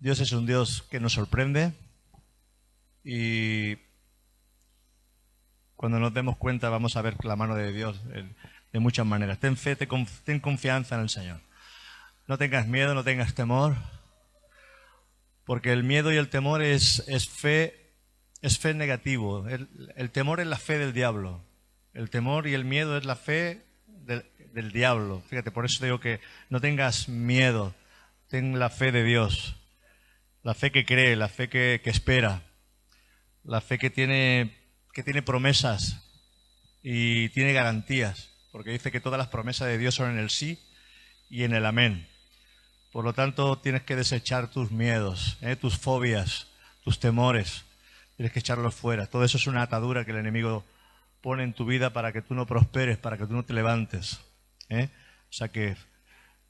Dios es un Dios que nos sorprende y cuando nos demos cuenta vamos a ver la mano de Dios de muchas maneras. Ten fe, ten confianza en el Señor. No tengas miedo, no tengas temor, porque el miedo y el temor es fe negativo. El temor es la fe del diablo. El temor y el miedo es la fe del diablo. Fíjate, por eso digo que no tengas miedo, ten la fe de Dios. La fe que cree, la fe que espera, la fe que tiene promesas y tiene garantías, porque dice que todas las promesas de Dios son en el sí y en el amén. Por lo tanto, tienes que desechar tus miedos, tus fobias, tus temores, tienes que echarlos fuera. Todo eso es una atadura que el enemigo pone en tu vida para que tú no prosperes, para que tú no te levantes. O sea que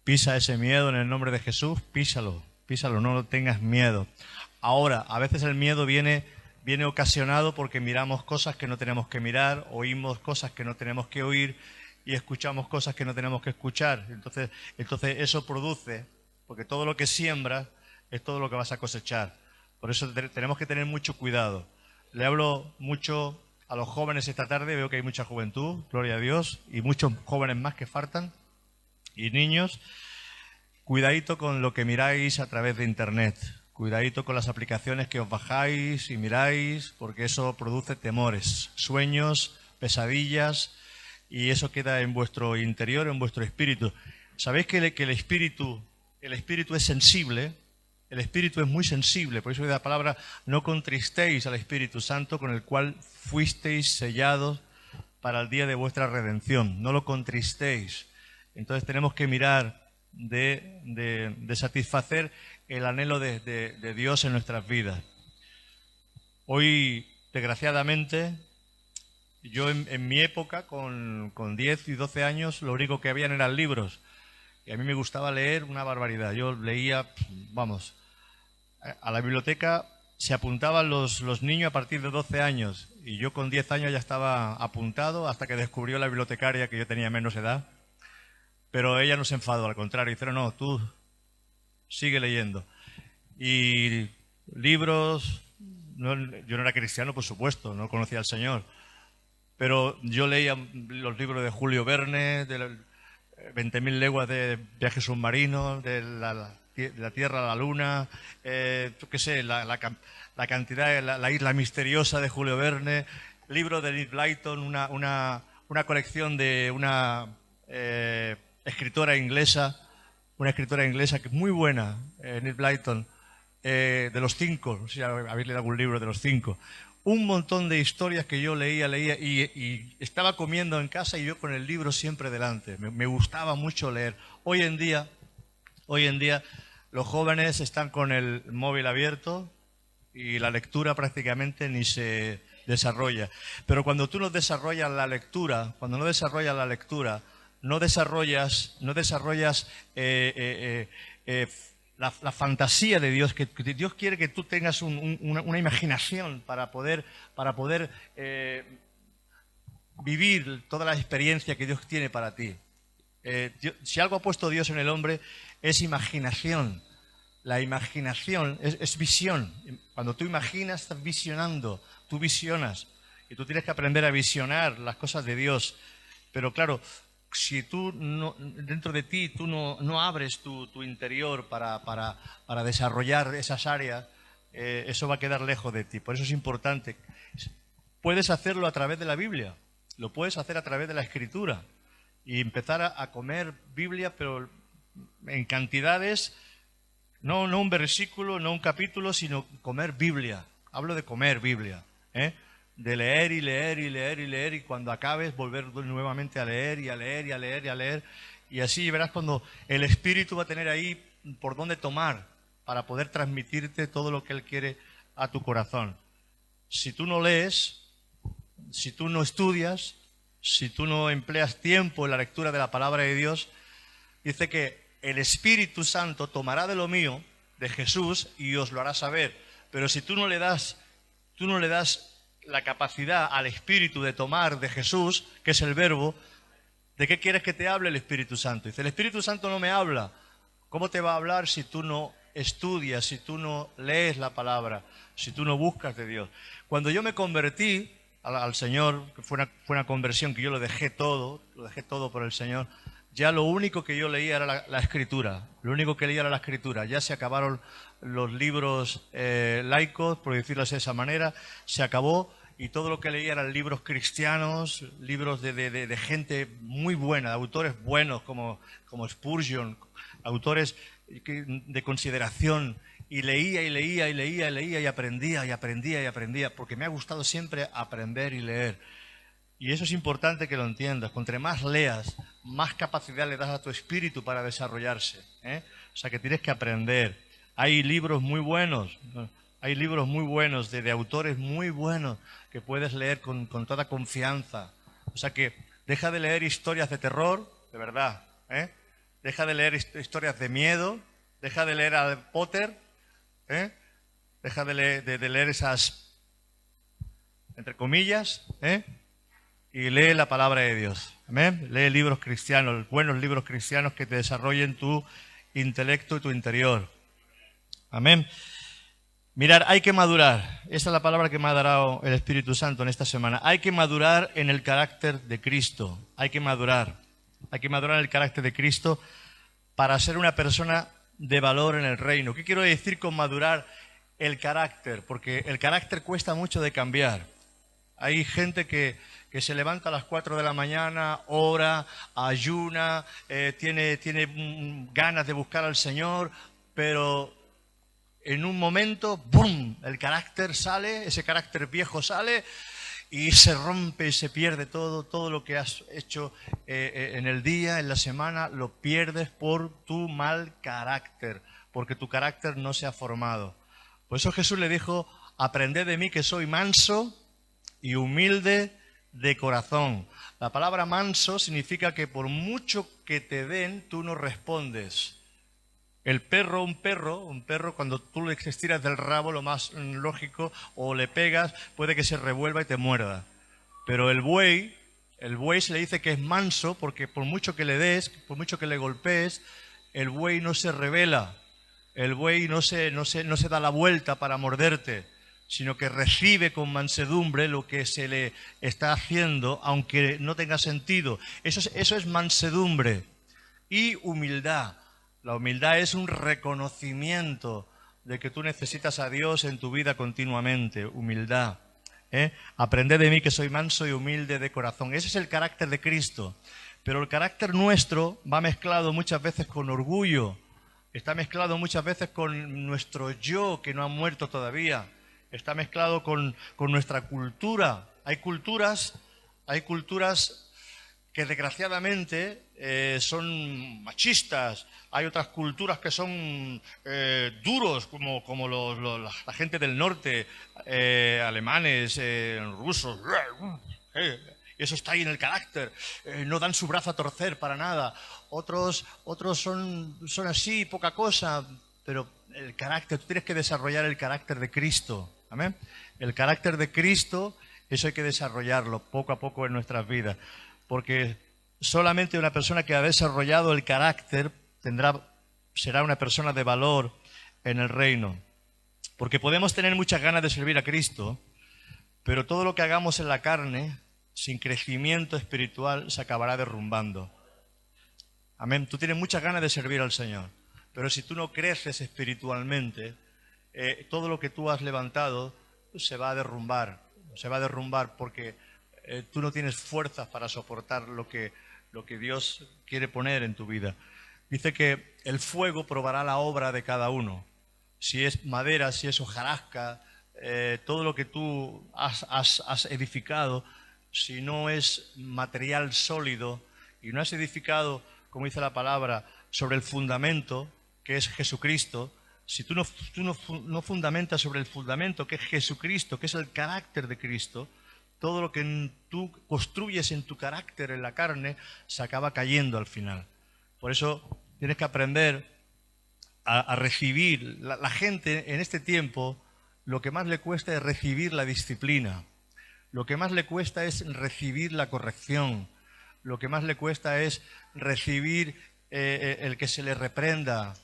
pisa ese miedo en el nombre de Jesús, písalo, no tengas miedo. Ahora, a veces el miedo viene ocasionado porque miramos cosas que no tenemos que mirar, oímos cosas que no tenemos que oír y escuchamos cosas que no tenemos que escuchar. Entonces eso produce, porque todo lo que siembras es todo lo que vas a cosechar. Por eso tenemos que tener mucho cuidado. Le hablo mucho a los jóvenes esta tarde, veo que hay mucha juventud, gloria a Dios, y muchos jóvenes más que faltan, y niños. Cuidadito con lo que miráis a través de Internet. Cuidadito con las aplicaciones que os bajáis y miráis, porque eso produce temores, sueños, pesadillas, y eso queda en vuestro interior, en vuestro espíritu. ¿Sabéis que el espíritu es sensible? El espíritu es muy sensible, por eso la palabra: no contristéis al Espíritu Santo, con el cual fuisteis sellados para el día de vuestra redención. No lo contristéis. Entonces tenemos que mirar de satisfacer el anhelo de Dios en nuestras vidas. Hoy, desgraciadamente, yo en mi época, con 10 y 12 años, lo único que habían eran libros. Y a mí me gustaba leer una barbaridad. Yo leía, vamos, a la biblioteca se apuntaban los niños a partir de 12 años. Y yo con 10 años ya estaba apuntado hasta que descubrió la bibliotecaria que yo tenía menos edad. Pero ella no se enfadó, al contrario, dijeron: no, tú sigue leyendo. Y libros, yo no era cristiano, por supuesto, no conocía al Señor, pero yo leía los libros de Julio Verne, de 20.000 leguas de viaje submarino, de la Tierra a la Luna, yo qué sé, la cantidad, la isla misteriosa de Julio Verne, libros de Enid Blyton, una colección de una escritora inglesa que es muy buena, Enid Blyton, de los 5, no sé si habéis leído algún libro de los 5. Un montón de historias que yo leía y estaba comiendo en casa y yo con el libro siempre delante. Me gustaba mucho leer. Hoy en día los jóvenes están con el móvil abierto y la lectura prácticamente ni se desarrolla. Pero cuando tú no desarrollas la lectura, no desarrollas la fantasía de Dios, que Dios quiere que tú tengas una imaginación para poder vivir toda la experiencia que Dios tiene para ti. Si algo ha puesto Dios en el hombre es imaginación. La imaginación es visión. Cuando tú imaginas, estás visionando, tú visionas. Y tú tienes que aprender a visionar las cosas de Dios. Pero claro, si tú dentro de ti tú no abres tu interior para desarrollar esas áreas, eso va a quedar lejos de ti. Por eso es importante. Puedes hacerlo a través de la Biblia, lo puedes hacer a través de la Escritura y empezar a comer Biblia, pero en cantidades, no un versículo, no un capítulo, sino comer Biblia. Hablo de comer Biblia, de leer y leer y leer y leer, y cuando acabes volver nuevamente a leer y a leer y a leer y a leer, y así verás cuando el Espíritu va a tener ahí por dónde tomar para poder transmitirte todo lo que Él quiere a tu corazón. Si tú no lees, si tú no estudias, si tú no empleas tiempo en la lectura de la palabra de Dios, dice que el Espíritu Santo tomará de lo mío, de Jesús, y os lo hará saber. Pero si tú no le das la capacidad al Espíritu de tomar de Jesús, que es el Verbo, ¿de qué quieres que te hable el Espíritu Santo? Dice: el Espíritu Santo no me habla. ¿Cómo te va a hablar si tú no estudias, si tú no lees la palabra, si tú no buscas de Dios. Cuando yo me convertí al Señor, que fue una conversión que yo lo dejé todo por el Señor, ya lo único que yo leía era la Escritura, lo único que leía era la Escritura. Ya se acabaron los libros laicos, por decirlo de esa manera, se acabó, y todo lo que leía eran libros cristianos, libros de gente muy buena, de autores buenos como Spurgeon, autores de consideración, y leía y leía y leía y leía y aprendía y aprendía y aprendía, porque me ha gustado siempre aprender y leer. Y eso es importante que lo entiendas. Cuanto más leas, más capacidad le das a tu espíritu para desarrollarse, ¿eh? O sea que tienes que aprender. Hay libros muy buenos, de autores muy buenos que puedes leer con toda confianza. O sea que deja de leer historias de terror, de verdad, ¿eh? Deja de leer historias de miedo, deja de leer a Potter, ¿eh? Deja de leer esas, entre comillas, ¿eh? Y lee la palabra de Dios. Amén. Lee libros cristianos, buenos libros cristianos que te desarrollen tu intelecto y tu interior. Amén. Mirar, hay que madurar. Esa es la palabra que me ha dado el Espíritu Santo en esta semana. Hay que madurar en el carácter de Cristo. Hay que madurar. Hay que madurar en el carácter de Cristo para ser una persona de valor en el reino. ¿Qué quiero decir con madurar el carácter? Porque el carácter cuesta mucho de cambiar. Hay gente que se levanta a las 4 de la mañana, ora, ayuna, tiene ganas de buscar al Señor, pero en un momento, ¡bum!, el carácter sale, ese carácter viejo sale y se rompe y se pierde todo lo que has hecho en el día, en la semana, lo pierdes por tu mal carácter, porque tu carácter no se ha formado. Por eso Jesús le dijo: aprended de mí que soy manso y humilde de corazón. La palabra manso significa que por mucho que te den, tú no respondes. Un perro, cuando tú le estiras del rabo, lo más lógico, o le pegas, puede que se revuelva y te muerda. Pero el buey se le dice que es manso porque por mucho que le des, por mucho que le golpees, el buey no se rebela. El buey no se da la vuelta para morderte, sino que recibe con mansedumbre lo que se le está haciendo, aunque no tenga sentido. Eso es mansedumbre. Y humildad. La humildad es un reconocimiento de que tú necesitas a Dios en tu vida continuamente. Humildad. Aprended de mí que soy manso y humilde de corazón. Ese es el carácter de Cristo. Pero el carácter nuestro va mezclado muchas veces con orgullo. Está mezclado muchas veces con nuestro yo que no ha muerto todavía. Está mezclado con nuestra cultura. Hay culturas que desgraciadamente son machistas. Hay otras culturas que son duros, como la gente del norte, alemanes, rusos. Eso está ahí en el carácter. No dan su brazo a torcer para nada. Otros son así, poca cosa, pero el carácter, tú tienes que desarrollar el carácter de Cristo. ¿Amén? El carácter de Cristo, eso hay que desarrollarlo poco a poco en nuestras vidas. Porque solamente una persona que ha desarrollado el carácter será una persona de valor en el reino. Porque podemos tener muchas ganas de servir a Cristo, pero todo lo que hagamos en la carne, sin crecimiento espiritual, se acabará derrumbando. Amén. Tú tienes muchas ganas de servir al Señor, pero si tú no creces espiritualmente, todo lo que tú has levantado se va a derrumbar. Se va a derrumbar porque tú no tienes fuerzas para soportar lo que Dios quiere poner en tu vida. Dice que el fuego probará la obra de cada uno. Si es madera, si es hojarasca, todo lo que tú has edificado, si no es material sólido y no has edificado, como dice la palabra, sobre el fundamento, que es Jesucristo, si tú no fundamentas sobre el fundamento, que es Jesucristo, que es el carácter de Cristo, todo lo que tú construyes en tu carácter, en la carne, se acaba cayendo al final. Por eso tienes que aprender a recibir. La gente en este tiempo, lo que más le cuesta es recibir la disciplina. Lo que más le cuesta es recibir la corrección. Lo que más le cuesta es recibir el que se le reprenda.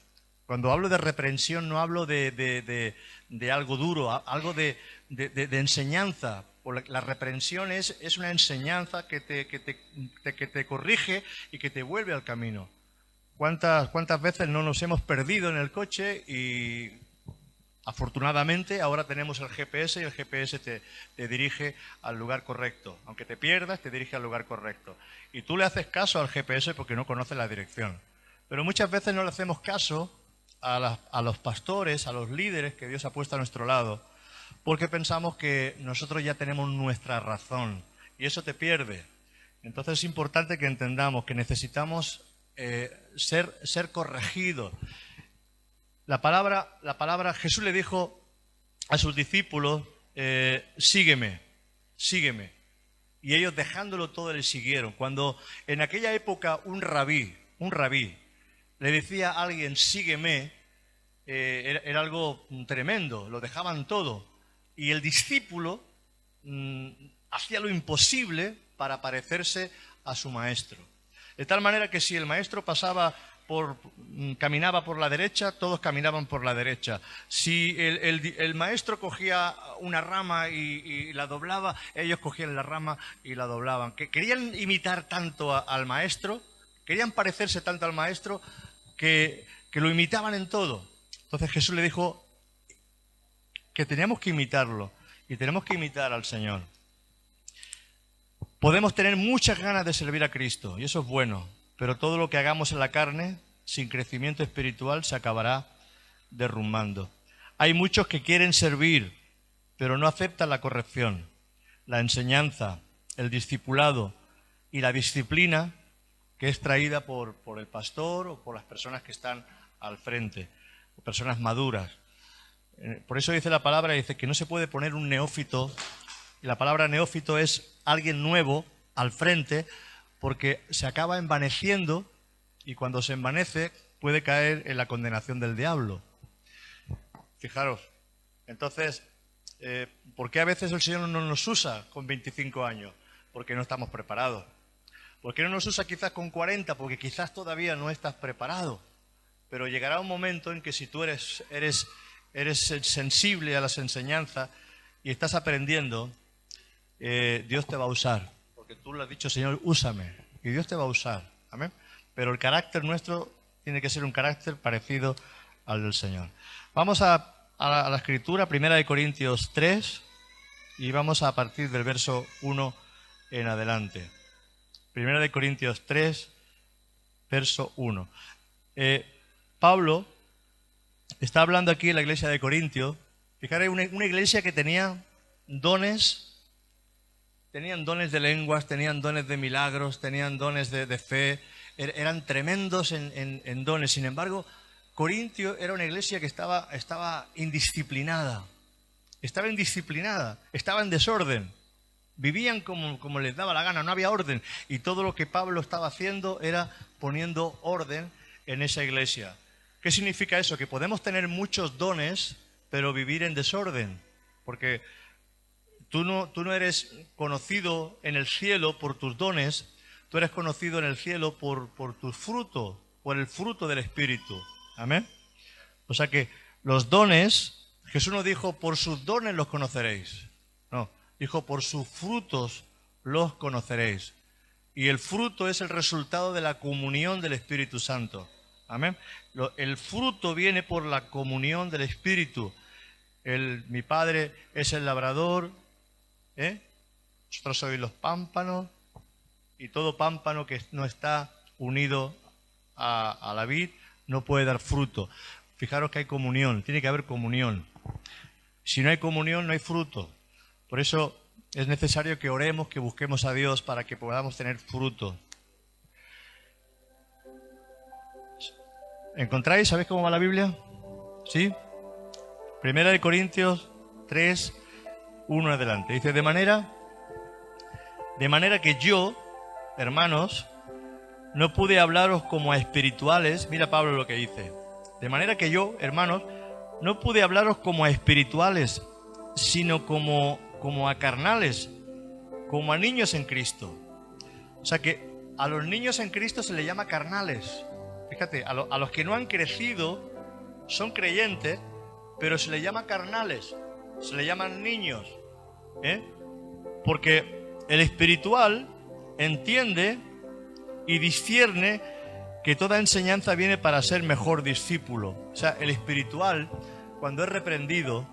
Cuando hablo de reprensión no hablo de algo duro, algo de enseñanza. La reprensión es una enseñanza que te corrige y que te vuelve al camino. ¿Cuántas veces no nos hemos perdido en el coche y afortunadamente ahora tenemos el GPS y el GPS te dirige al lugar correcto? Aunque te pierdas, te dirige al lugar correcto. Y tú le haces caso al GPS porque no conoces la dirección. Pero muchas veces no le hacemos caso a los pastores, a los líderes que Dios ha puesto a nuestro lado, porque pensamos que nosotros ya tenemos nuestra razón y eso te pierde. Entonces es importante que entendamos que necesitamos ser corregidos. La palabra Jesús le dijo a sus discípulos, sígueme, sígueme. Y ellos dejándolo todo le siguieron. Cuando en aquella época un rabí le decía a alguien, sígueme, era algo tremendo, lo dejaban todo. Y el discípulo hacía lo imposible para parecerse a su maestro. De tal manera que si el maestro caminaba por la derecha, todos caminaban por la derecha. Si el maestro cogía una rama y la doblaba, ellos cogían la rama y la doblaban. Que querían imitar tanto al maestro, querían parecerse tanto al maestro, que lo imitaban en todo. Entonces Jesús le dijo que teníamos que imitarlo y tenemos que imitar al Señor. Podemos tener muchas ganas de servir a Cristo y eso es bueno, pero todo lo que hagamos en la carne, sin crecimiento espiritual, se acabará derrumbando. Hay muchos que quieren servir, pero no aceptan la corrección, la enseñanza, el discipulado y la disciplina que es traída por el pastor o por las personas que están al frente, personas maduras. Por eso dice la palabra, dice que no se puede poner un neófito, y la palabra neófito es alguien nuevo al frente, porque se acaba envaneciendo y cuando se envanece puede caer en la condenación del diablo. Fijaros, entonces, ¿por qué a veces el Señor no nos usa con 25 años? Porque no estamos preparados. ¿Por qué no nos usa quizás con 40? Porque quizás todavía no estás preparado. Pero llegará un momento en que si tú eres sensible a las enseñanzas y estás aprendiendo, Dios te va a usar. Porque tú le has dicho, Señor, úsame. Y Dios te va a usar. Amén. Pero el carácter nuestro tiene que ser un carácter parecido al del Señor. Vamos a la Escritura, 1 Corintios 3, y vamos a partir del verso 1 en adelante. 1 Corintios 3, verso 1. Pablo está hablando aquí en la iglesia de Corintio. Fijaros, una iglesia que tenía dones, tenían dones de lenguas, tenían dones de milagros, tenían dones de fe, eran tremendos en dones. Sin embargo, Corintio era una iglesia que estaba indisciplinada, estaba en desorden. Vivían como les daba la gana, no había orden. Y todo lo que Pablo estaba haciendo era poniendo orden en esa iglesia. ¿Qué significa eso? Que podemos tener muchos dones, pero vivir en desorden. Porque tú no eres conocido en el cielo por tus dones, tú eres conocido en el cielo por tus frutos, por el fruto del Espíritu. Amén. O sea que los dones, Jesús no dijo, por sus dones los conoceréis. No. Dijo, por sus frutos los conoceréis. Y el fruto es el resultado de la comunión del Espíritu Santo. Amén. El fruto viene por la comunión del Espíritu. Mi Padre es el labrador, vosotros sois los pámpanos, y todo pámpano que no está unido a la vid no puede dar fruto. Fijaros que hay comunión, tiene que haber comunión. Si no hay comunión, no hay fruto. Por eso es necesario que oremos, que busquemos a Dios para que podamos tener fruto. ¿Encontráis? ¿Sabéis cómo va la Biblia? ¿Sí? 1 Corintios 3, 1 adelante. Dice, de manera que yo, hermanos, no pude hablaros como a espirituales. Mira Pablo lo que dice. De manera que yo, hermanos, no pude hablaros como a espirituales, sino como a carnales, como a niños en Cristo. O sea que a los niños en Cristo se les llama carnales. Fíjate, a los que no han crecido son creyentes, pero se les llama carnales, se les llaman niños, porque el espiritual entiende y discierne que toda enseñanza viene para ser mejor discípulo. O sea, el espiritual, cuando es reprendido,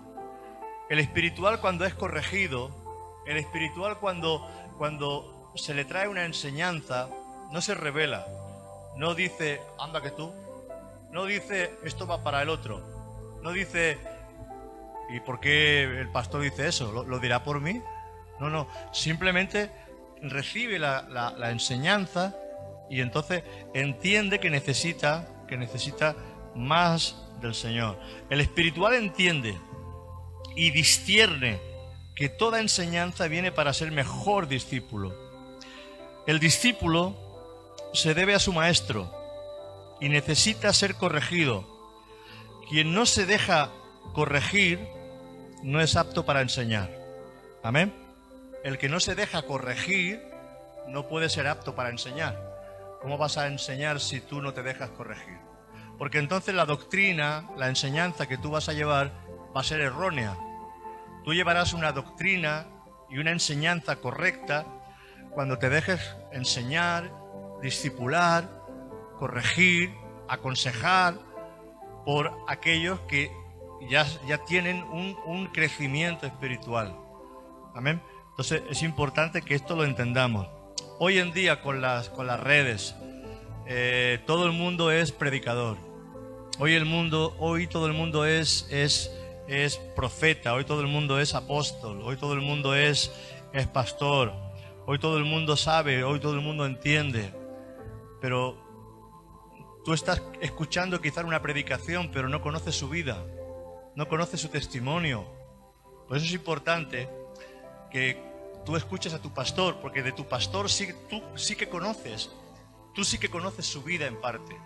el espiritual cuando es corregido, el espiritual cuando se le trae una enseñanza, no se revela, no dice, anda que tú, no dice, esto va para el otro, no dice, ¿y por qué el pastor dice eso? ¿Lo dirá por mí? No, simplemente recibe la enseñanza y entonces entiende que necesita más del Señor. El espiritual entiende y discierne que toda enseñanza viene para ser mejor discípulo. El discípulo se debe a su maestro y necesita ser corregido. Quien no se deja corregir no es apto para enseñar. Amén. El que no se deja corregir no puede ser apto para enseñar. ¿Cómo vas a enseñar si tú no te dejas corregir? Porque entonces la doctrina, la enseñanza que tú vas a llevar va a ser errónea. Tú llevarás una doctrina y una enseñanza correcta cuando te dejes enseñar, discipular, corregir, aconsejar por aquellos que ya tienen un crecimiento espiritual. Amén. Entonces es importante que esto lo entendamos. Hoy en día con las redes, todo el mundo es predicador. Hoy todo el mundo es profeta. Hoy todo el mundo es apóstol. Hoy todo el mundo es pastor. Hoy todo el mundo sabe. Hoy todo el mundo entiende. Pero tú estás escuchando quizás una predicación, pero no conoces su vida, no conoces su testimonio. Por eso es importante que tú escuches a tu pastor, porque de tu pastor tú sí que conoces su vida en parte,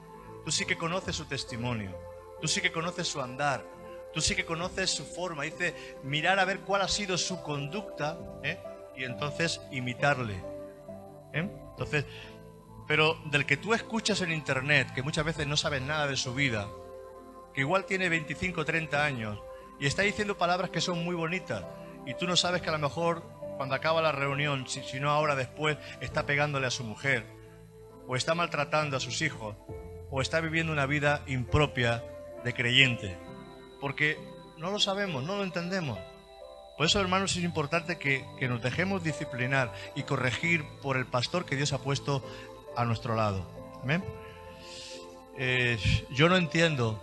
tú sí que conoces su testimonio, tú sí que conoces su andar, tú sí que conoces su forma. Dice, mirar a ver cuál ha sido su conducta, y entonces imitarle. Entonces, pero del que tú escuchas en internet, que muchas veces no sabes nada de su vida, que igual tiene 25 o 30 años y está diciendo palabras que son muy bonitas, y tú no sabes que a lo mejor cuando acaba la reunión, si no ahora después, está pegándole a su mujer, o está maltratando a sus hijos, o está viviendo una vida impropia de creyente, porque no lo sabemos, no lo entendemos. Por eso, hermanos, es importante que nos dejemos disciplinar y corregir por el pastor que Dios ha puesto a nuestro lado. ¿Amén? Yo no entiendo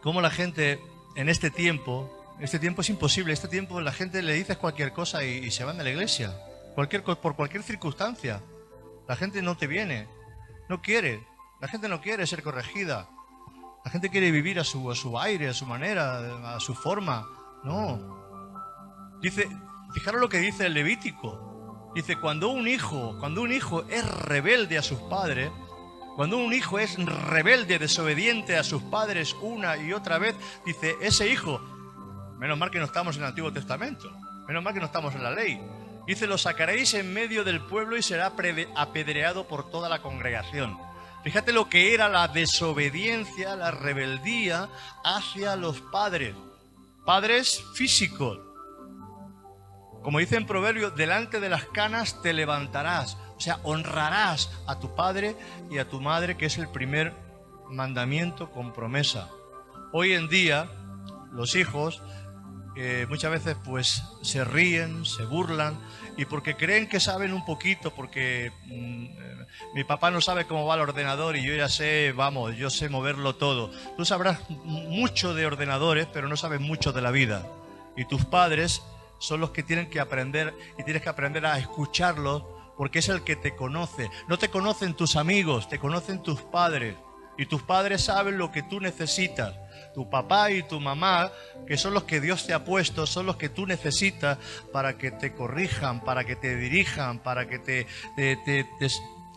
cómo la gente en este tiempo es imposible. Este tiempo la gente le dices cualquier cosa y se van de la iglesia. Por cualquier circunstancia. La gente no te viene, no quiere. La gente no quiere ser corregida. La gente quiere vivir a su aire, a su manera, a su forma. No. Dice, fijaros lo que dice el Levítico. Dice, cuando un hijo es rebelde a sus padres, cuando un hijo es rebelde, desobediente a sus padres una y otra vez, dice, ese hijo, menos mal que no estamos en el Antiguo Testamento, menos mal que no estamos en la ley. Dice, lo sacaréis en medio del pueblo y será apedreado por toda la congregación. Fíjate lo que era la desobediencia, la rebeldía hacia los padres. Padres físicos. Como dice en Proverbios, delante de las canas te levantarás. O sea, honrarás a tu padre y a tu madre, que es el primer mandamiento con promesa. Hoy en día, los hijos muchas veces pues se ríen, se burlan, y porque creen que saben un poquito, porque mi papá no sabe cómo va el ordenador y yo ya sé, yo sé moverlo todo. Tú sabrás mucho de ordenadores, pero no sabes mucho de la vida. Y tus padres son los que tienen que aprender, y tienes que aprender a escucharlos, porque es el que te conoce. No te conocen tus amigos, te conocen tus padres. Y tus padres saben lo que tú necesitas. Tu papá y tu mamá, que son los que Dios te ha puesto, son los que tú necesitas para que te corrijan, para que te dirijan, para que te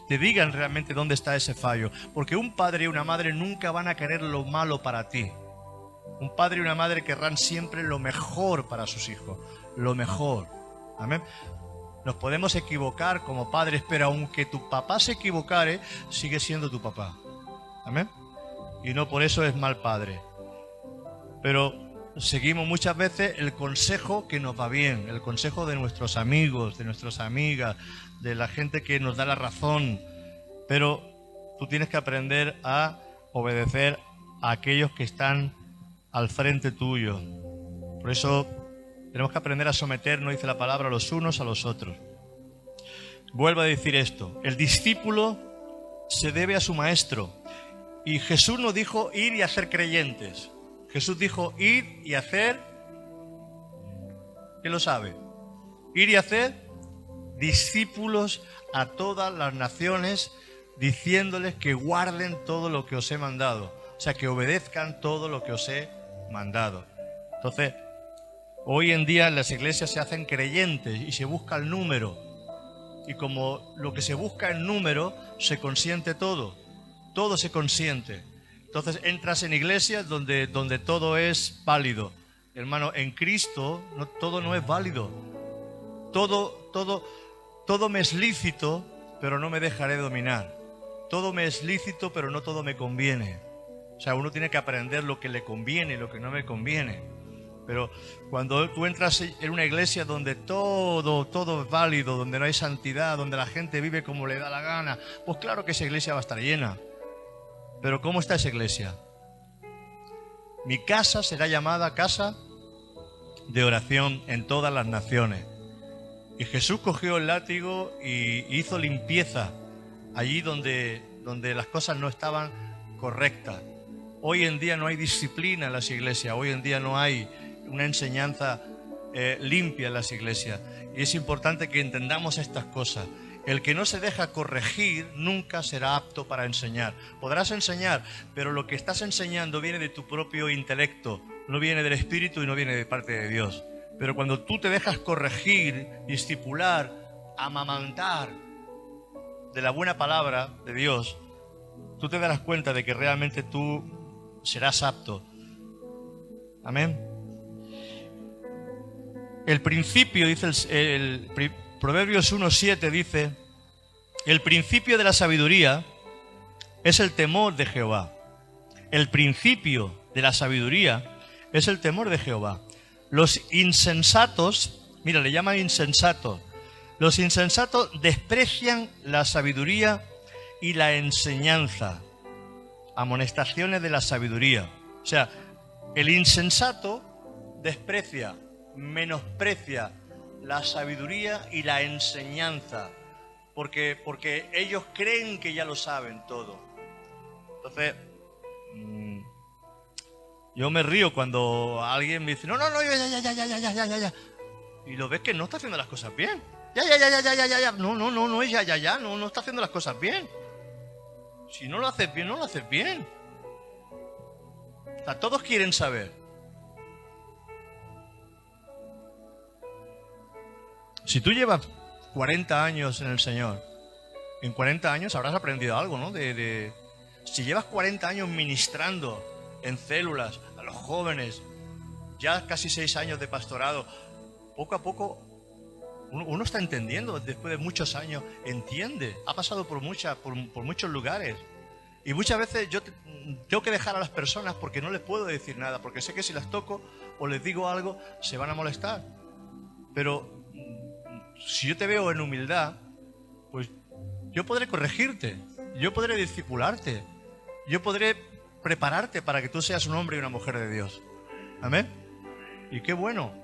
digan realmente dónde está ese fallo. Porque un padre y una madre nunca van a querer lo malo para ti. Un padre y una madre querrán siempre lo mejor para sus hijos. Lo mejor. Amén. Nos podemos equivocar como padres, pero aunque tu papá se equivocare, sigue siendo tu papá. Amén. Y no por eso es mal padre. pero seguimos muchas veces el consejo que nos va bien, el consejo de nuestros amigos, de nuestras amigas, de la gente que nos da la razón, pero tú tienes que aprender a obedecer a aquellos que están al frente tuyo. Por eso tenemos que aprender a someternos, dice la palabra, los unos a los otros. Vuelvo a decir esto, el discípulo se debe a su maestro. Y Jesús nos dijo ir y hacer creyentes. Jesús dijo ir y hacer, ¿quién lo sabe? Ir y hacer discípulos a todas las naciones, diciéndoles que guarden todo lo que os he mandado. O sea, que obedezcan todo lo que os he mandado. Entonces, hoy en día en las iglesias se hacen creyentes y se busca el número. Y como lo que se busca en número, se consiente todo. Todo se consiente. Entonces entras en iglesias donde todo es válido. Hermano, en Cristo todo no es válido. Todo me es lícito, pero no me dejaré dominar. Todo me es lícito, pero no todo me conviene. O sea, uno tiene que aprender lo que le conviene y lo que no me conviene. Pero cuando tú entras en una iglesia donde todo es válido, donde no hay santidad, donde la gente vive como le da la gana, pues claro que esa iglesia va a estar llena. Pero ¿cómo está esa iglesia? Mi casa será llamada casa de oración en todas las naciones. Y Jesús cogió el látigo y hizo limpieza allí donde las cosas no estaban correctas. Hoy en día no hay disciplina en las iglesias, hoy en día no hay una enseñanza limpia en las iglesias. Y es importante que entendamos estas cosas. El que no se deja corregir nunca será apto para enseñar. Podrás enseñar, pero lo que estás enseñando viene de tu propio intelecto, no viene del Espíritu y no viene de parte de Dios. Pero cuando tú te dejas corregir, discipular, amamantar de la buena palabra de Dios, tú te darás cuenta de que realmente tú serás apto. Amén. El principio, dice el Proverbios 1:7 dice, el principio de la sabiduría es el temor de Jehová. El principio de la sabiduría es el temor de Jehová. Los insensatos, mira, le llaman insensatos. Los insensatos desprecian la sabiduría y la enseñanza. Amonestaciones de la sabiduría. O sea, el insensato desprecia, menosprecia la sabiduría y la enseñanza, porque ellos creen que ya lo saben todo. Entonces, yo me río cuando alguien me dice, no, ya. Y lo ves que no está haciendo las cosas bien. Ya. No es ya, no está haciendo las cosas bien. Si no lo haces bien, no lo haces bien. O sea, todos quieren saber. Si tú llevas 40 años en el Señor, en 40 años habrás aprendido algo, ¿no? Si llevas 40 años ministrando en células a los jóvenes, ya casi 6 años de pastorado, poco a poco uno está entendiendo, después de muchos años, entiende, ha pasado por muchos lugares. Y muchas veces yo tengo que dejar a las personas porque no les puedo decir nada, porque sé que si las toco o les digo algo, se van a molestar. Pero si yo te veo en humildad, pues yo podré corregirte, yo podré discipularte, yo podré prepararte para que tú seas un hombre y una mujer de Dios. Amén. Y qué bueno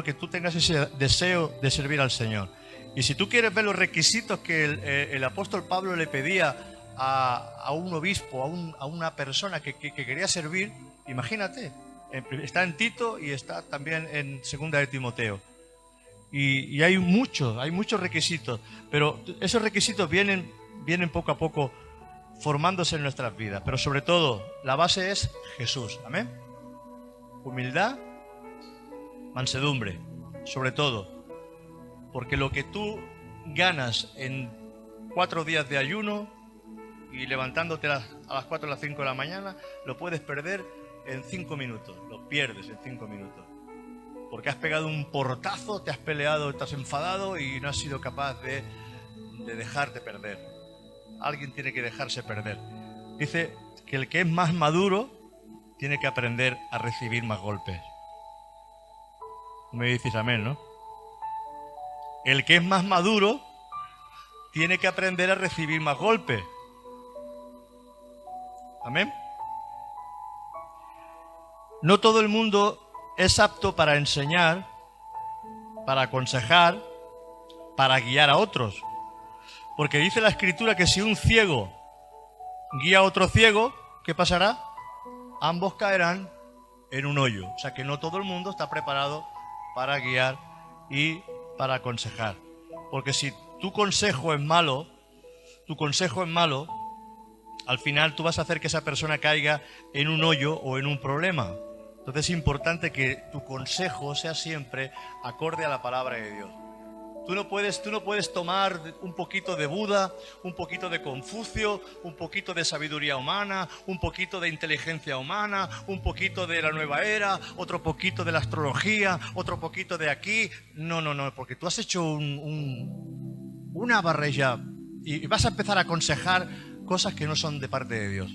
que tú tengas ese deseo de servir al Señor. Y si tú quieres ver los requisitos que el apóstol Pablo le pedía a un obispo, a una persona que quería servir, imagínate, está en Tito y está también en Segunda de Timoteo. Y hay muchos requisitos, pero esos requisitos vienen poco a poco formándose en nuestras vidas. Pero sobre todo, la base es Jesús. Amén. Humildad, mansedumbre, sobre todo. Porque lo que tú ganas en 4 días de ayuno y levantándote a las 4 o las 5 de la mañana, lo puedes perder en 5 minutos. Lo pierdes en 5 minutos. Porque has pegado un portazo, te has peleado, estás enfadado y no has sido capaz de dejarte perder. Alguien tiene que dejarse perder. Dice que el que es más maduro tiene que aprender a recibir más golpes. Me dices amén, ¿no? El que es más maduro tiene que aprender a recibir más golpes. Amén. No todo el mundo es apto para enseñar, para aconsejar, para guiar a otros. Porque dice la Escritura que si un ciego guía a otro ciego, ¿qué pasará? Ambos caerán en un hoyo. O sea que no todo el mundo está preparado para guiar y para aconsejar. Porque si tu consejo es malo, al final tú vas a hacer que esa persona caiga en un hoyo o en un problema. Entonces es importante que tu consejo sea siempre acorde a la palabra de Dios. Tú no puedes tomar un poquito de Buda, un poquito de Confucio, un poquito de sabiduría humana, un poquito de inteligencia humana, un poquito de la nueva era, otro poquito de la astrología, otro poquito de aquí. No, porque tú has hecho una barrella y vas a empezar a aconsejar cosas que no son de parte de Dios.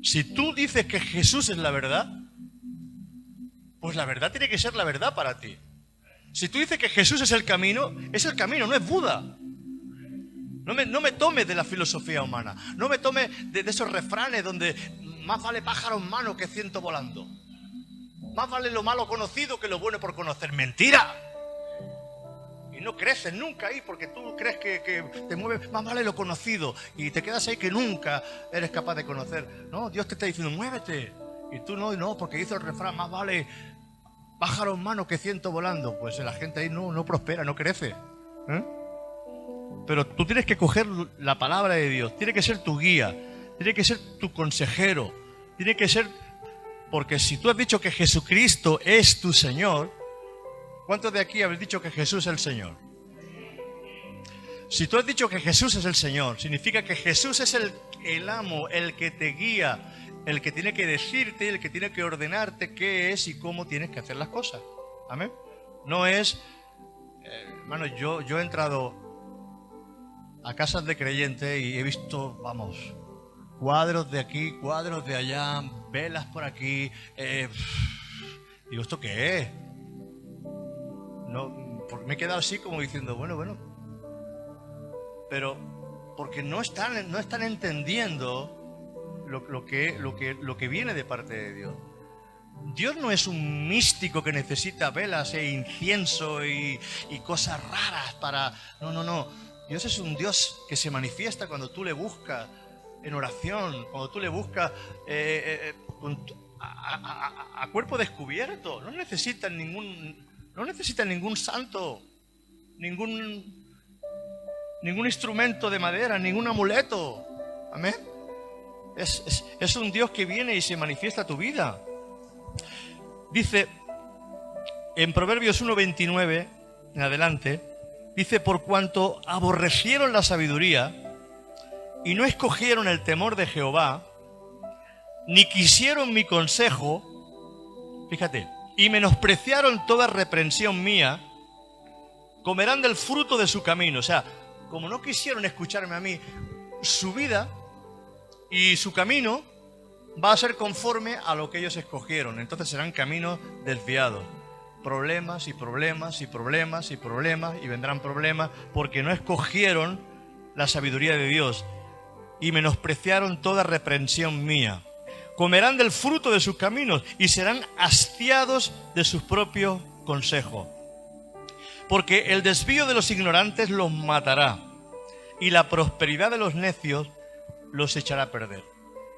Si tú dices que Jesús es la verdad, pues la verdad tiene que ser la verdad para ti. Si tú dices que Jesús es el camino, no es Buda. No me tomes de la filosofía humana. No me tomes de esos refranes donde más vale pájaro en mano que ciento volando. Más vale lo malo conocido que lo bueno por conocer. ¡Mentira! Y no creces nunca ahí porque tú crees que te mueves. Más vale lo conocido. Y te quedas ahí que nunca eres capaz de conocer. No, Dios te está diciendo, muévete. Y tú no, porque dice el refrán, más vale pájaro en mano que ciento volando. Pues la gente ahí no prospera, no crece. Pero tú tienes que coger la palabra de Dios. Tiene que ser tu guía. Tiene que ser tu consejero. Tiene que ser... Porque si tú has dicho que Jesucristo es tu Señor, ¿cuántos de aquí habéis dicho que Jesús es el Señor? Si tú has dicho que Jesús es el Señor, significa que Jesús es el amo, el que te guía, el que tiene que decirte, el que tiene que ordenarte qué es y cómo tienes que hacer las cosas. Amén. No es... hermano, yo he entrado a casas de creyentes y he visto, cuadros de aquí, cuadros de allá, velas por aquí. Digo, ¿esto qué es? No, porque me he quedado así como diciendo, bueno. Pero porque no están entendiendo lo que viene de parte de Dios. Dios no es un místico que necesita velas e incienso y cosas raras para... No. Dios es un Dios que se manifiesta cuando tú le buscas en oración, cuando tú le buscas a cuerpo descubierto. No necesitan ningún santo, ningún instrumento de madera, ningún amuleto. Amén. Es un Dios que viene y se manifiesta a tu vida. Dice en Proverbios 1:29 en adelante, dice, por cuanto aborrecieron la sabiduría y no escogieron el temor de Jehová, ni quisieron mi consejo, fíjate, y menospreciaron toda reprensión mía, comerán del fruto de su camino. O sea, como no quisieron escucharme a mí, su vida y su camino va a ser conforme a lo que ellos escogieron. Entonces serán caminos desviados. Problemas y vendrán problemas porque no escogieron la sabiduría de Dios y menospreciaron toda reprensión mía. Comerán del fruto de sus caminos y serán hastiados de sus propios consejos. Porque el desvío de los ignorantes los matará y la prosperidad de los necios los echará a perder.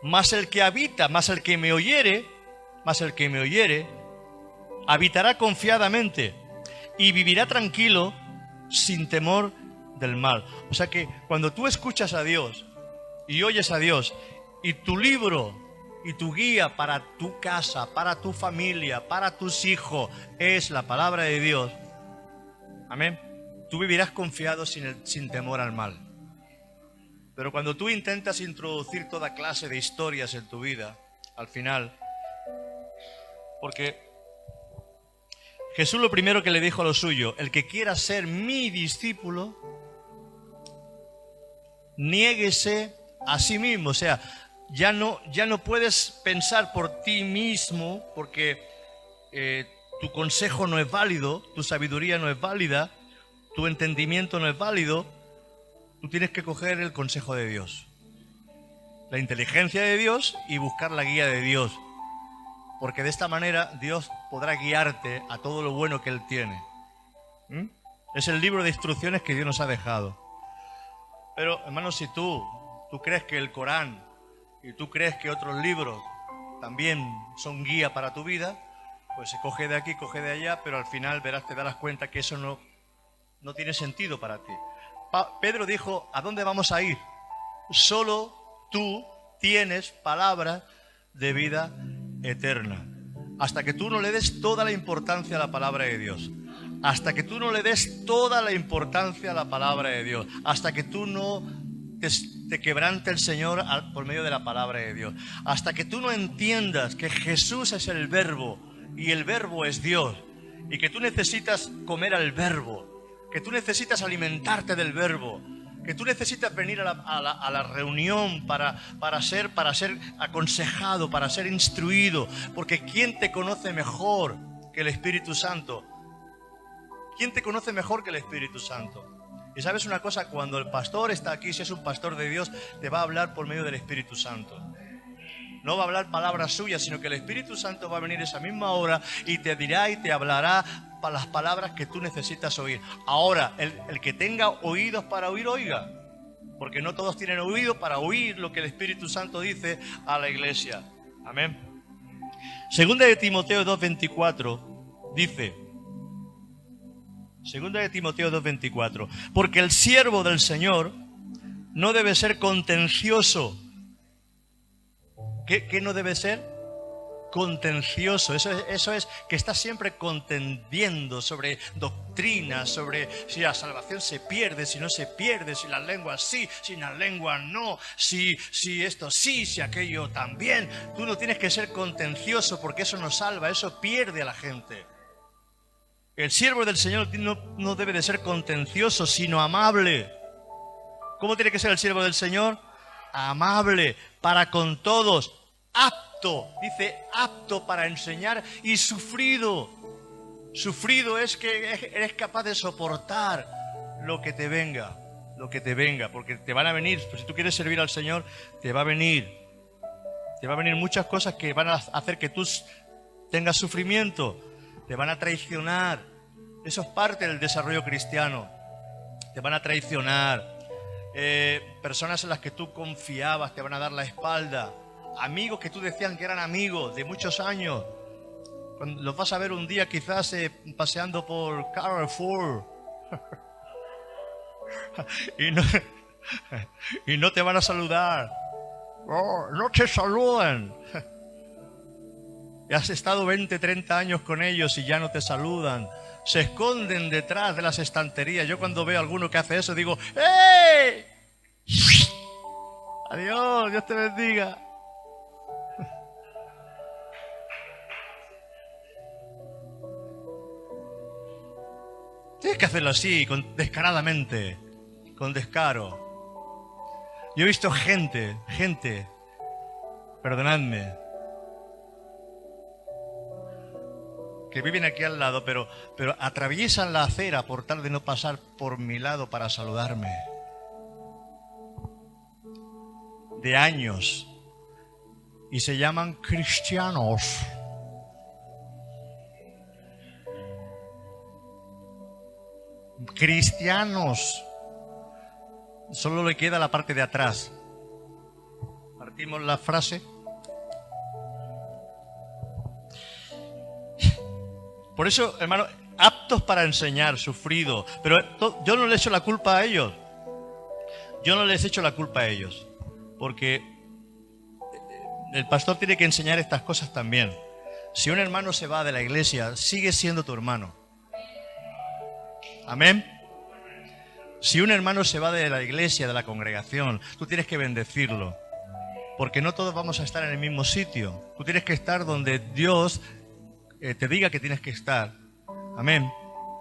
Mas el que me oyere, habitará confiadamente y vivirá tranquilo sin temor del mal. O sea que cuando tú escuchas a Dios y oyes a Dios y tu libro y tu guía para tu casa, para tu familia, para tus hijos es la palabra de Dios, amén, tú vivirás confiado sin temor al mal. Pero cuando tú intentas introducir toda clase de historias en tu vida, al final, porque Jesús lo primero que le dijo a los suyos, el que quiera ser mi discípulo, niéguese a sí mismo. O sea, ya no puedes pensar por ti mismo, porque tu consejo no es válido, tu sabiduría no es válida, tu entendimiento no es válido. Tú tienes que coger el consejo de Dios, la inteligencia de Dios y buscar la guía de Dios, porque de esta manera Dios podrá guiarte a todo lo bueno que Él tiene. Es el libro de instrucciones que Dios nos ha dejado. Pero, hermanos, si tú crees que el Corán y tú crees que otros libros también son guía para tu vida, pues se coge de aquí, coge de allá, pero al final te darás cuenta que eso no tiene sentido para ti. Pedro dijo, ¿a dónde vamos a ir? Solo tú tienes palabras de vida eterna. Hasta que tú no le des toda la importancia a la palabra de Dios. Hasta que tú no le des toda la importancia a la palabra de Dios. Hasta que tú no te quebrante el Señor por medio de la palabra de Dios. Hasta que tú no entiendas que Jesús es el Verbo y el Verbo es Dios. Y que tú necesitas comer al Verbo. Que tú necesitas alimentarte del Verbo, que tú necesitas venir a la reunión para ser aconsejado, para ser instruido, porque ¿quién te conoce mejor que el Espíritu Santo? ¿Quién te conoce mejor que el Espíritu Santo? Y sabes una cosa, cuando el pastor está aquí, si es un pastor de Dios, te va a hablar por medio del Espíritu Santo. No va a hablar palabras suyas, sino que el Espíritu Santo va a venir esa misma hora y te dirá y te hablará para las palabras que tú necesitas oír. Ahora, el que tenga oídos para oír, oiga. Porque no todos tienen oído para oír lo que el Espíritu Santo dice a la iglesia. Amén. Segunda de Timoteo 2:24 dice, Segunda de Timoteo 2:24, porque el siervo del Señor no debe ser contencioso. ¿Qué no debe ser? Contencioso. Eso es que está siempre contendiendo sobre doctrinas, sobre si la salvación se pierde, si no se pierde, si las lenguas sí, si las lenguas no, si esto sí, si aquello también. Tú no tienes que ser contencioso, porque eso no salva, eso pierde a la gente. El siervo del Señor no debe de ser contencioso, sino amable. ¿Cómo tiene que ser el siervo del Señor? Amable para con todos, apto, dice apto para enseñar, y sufrido. Sufrido es que eres capaz de soportar lo que te venga, porque te van a venir, pues si tú quieres servir al Señor, te va a venir muchas cosas que van a hacer que tú tengas sufrimiento, te van a traicionar. Eso es parte del desarrollo cristiano. Te van a traicionar. Personas en las que tú confiabas te van a dar la espalda. Amigos que tú decían que eran amigos de muchos años, los vas a ver un día quizás paseando por Carrefour y no te van a saludar. No te saludan. Y has estado 20, 30 años con ellos y ya no te saludan. Se esconden detrás de las estanterías. Yo cuando veo a alguno que hace eso digo, ¡hey! Adiós, Dios te bendiga. Tienes que hacerlo así, descaradamente, con descaro. Yo he visto gente, perdonadme, que viven aquí al lado, pero atraviesan la acera por tal de no pasar por mi lado para saludarme. De años. Y se llaman cristianos. Cristianos. Solo le queda la parte de atrás. Partimos la frase. Por eso, hermano, aptos para enseñar, sufrido. Pero yo no les echo la culpa a ellos. Yo no les echo la culpa a ellos. Porque el pastor tiene que enseñar estas cosas también. Si un hermano se va de la iglesia, sigue siendo tu hermano. Amén. Si un hermano se va de la iglesia, de la congregación, tú tienes que bendecirlo. Porque no todos vamos a estar en el mismo sitio. Tú tienes que estar donde Dios te diga que tienes que estar. Amén.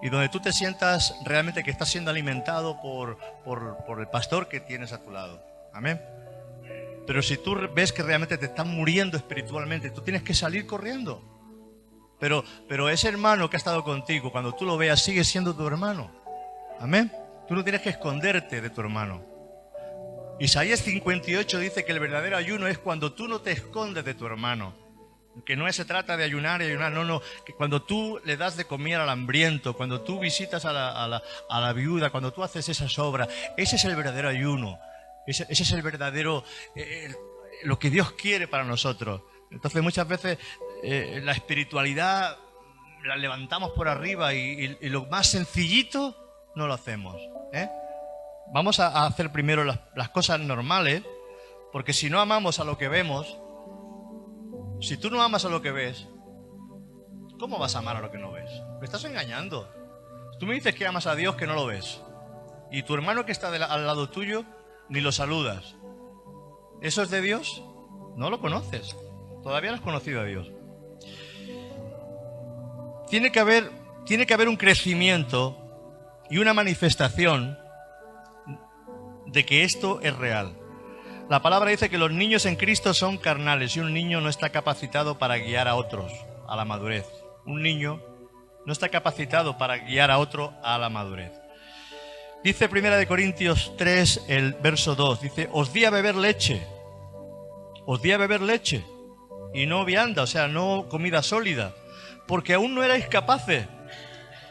Y donde tú te sientas realmente que estás siendo alimentado por el pastor que tienes a tu lado. Amén. Pero si tú ves que realmente te están muriendo espiritualmente, tú tienes que salir corriendo. Pero ese hermano que ha estado contigo, cuando tú lo veas, sigue siendo tu hermano. Amén. Tú no tienes que esconderte de tu hermano. Isaías 58 dice que el verdadero ayuno es cuando tú no te escondes de tu hermano. Que no se trata de ayunar y ayunar, no. Que cuando tú le das de comer al hambriento, cuando tú visitas a la viuda, cuando tú haces esas obras, ese es el verdadero ayuno. Ese es el verdadero, lo que Dios quiere para nosotros. Entonces muchas veces la espiritualidad la levantamos por arriba y lo más sencillito no lo hacemos. Vamos a hacer primero las cosas normales, porque si no amamos a lo que vemos, si tú no amas a lo que ves, ¿cómo vas a amar a lo que no ves? Me estás engañando. Tú me dices que amas a Dios que no lo ves, y tu hermano que está al lado tuyo ni lo saludas. ¿Eso es de Dios? No lo conoces. Todavía no has conocido a Dios. Tiene que haber un crecimiento y una manifestación de que esto es real. La palabra dice que los niños en Cristo son carnales y un niño no está capacitado para guiar a otros a la madurez. Un niño no está capacitado para guiar a otro a la madurez. Dice 1 Corintios 3, el verso 2, dice: os di a beber leche, y no vianda, o sea, no comida sólida, porque aún no erais capaces,